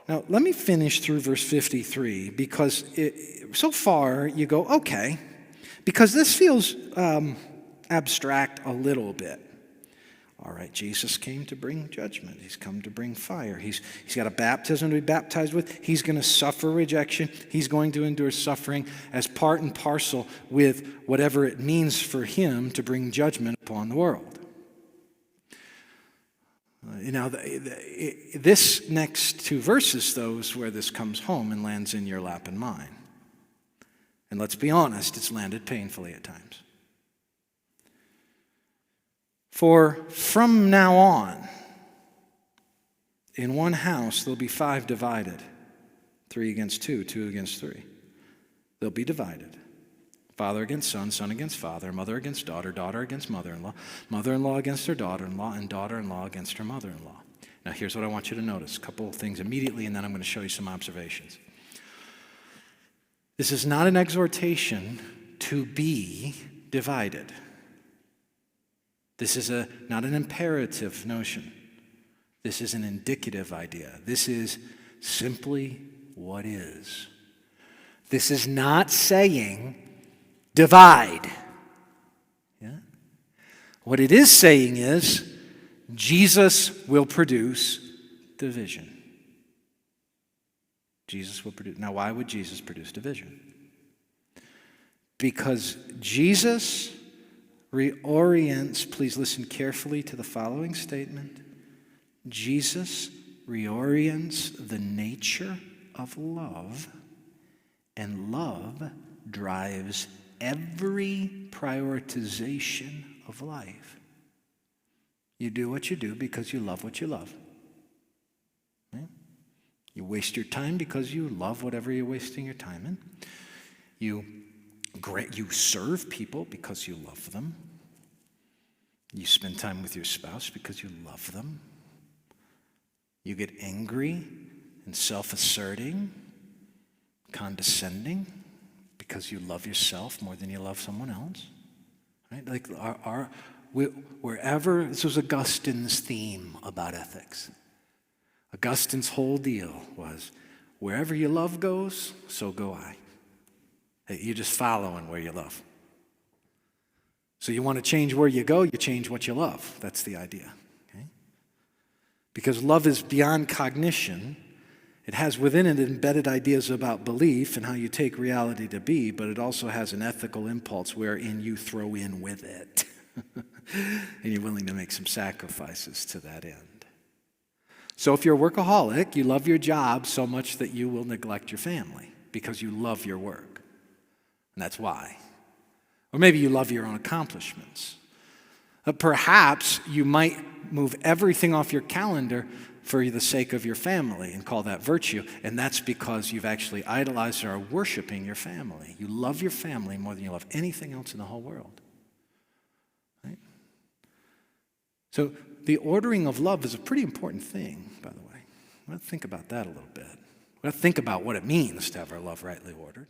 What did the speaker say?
Now, let me finish through verse 53 because so far you go, okay, because this feels abstract a little bit. All right, Jesus came to bring judgment. He's come to bring fire. He's got a baptism to be baptized with. He's going to suffer rejection. He's going to endure suffering as part and parcel with whatever it means for him to bring judgment upon the world. This next two verses, though, is where this comes home and lands in your lap and mine. And let's be honest, it's landed painfully at times. For from now on, in one house there'll be 5 divided, 3 against 2, 2 against 3. They'll be divided. Father against son, son against father, mother against daughter, daughter against mother-in-law, mother-in-law against her daughter-in-law, and daughter-in-law against her mother-in-law. Now here's what I want you to notice. A couple of things immediately, and then I'm going to show you some observations. This is not an exhortation to be divided. This is not an imperative notion. This is an indicative idea. This is simply what is. This is not saying divide. Yeah? What it is saying is Jesus will produce division. Jesus will produce. Now, why would Jesus produce division? Because Jesus reorients, please listen carefully to the following statement. Jesus reorients the nature of love, and love drives every prioritization of life. You do what you do because you love what you love. Right? You waste your time because you love whatever you're wasting your time in. You serve people because you love them. You spend time with your spouse because you love them. You get angry and self-asserting, condescending because you love yourself more than you love someone else. Right? Like wherever, this was Augustine's theme about ethics. Augustine's whole deal was, wherever your love goes, so go I. Hey, you're just following where you love. So you want to change where you go, you change what you love. That's the idea. Okay? Because love is beyond cognition. It has within it embedded ideas about belief and how you take reality to be, but it also has an ethical impulse wherein you throw in with it. And you're willing to make some sacrifices to that end. So if you're a workaholic, you love your job so much that you will neglect your family because you love your work. And that's why. Or maybe you love your own accomplishments. Perhaps you might move everything off your calendar for the sake of your family and call that virtue. And that's because you've actually idolized or are worshiping your family. You love your family more than you love anything else in the whole world. Right? So the ordering of love is a pretty important thing, by the way. Let's think about that a little bit. Let's think about what it means to have our love rightly ordered.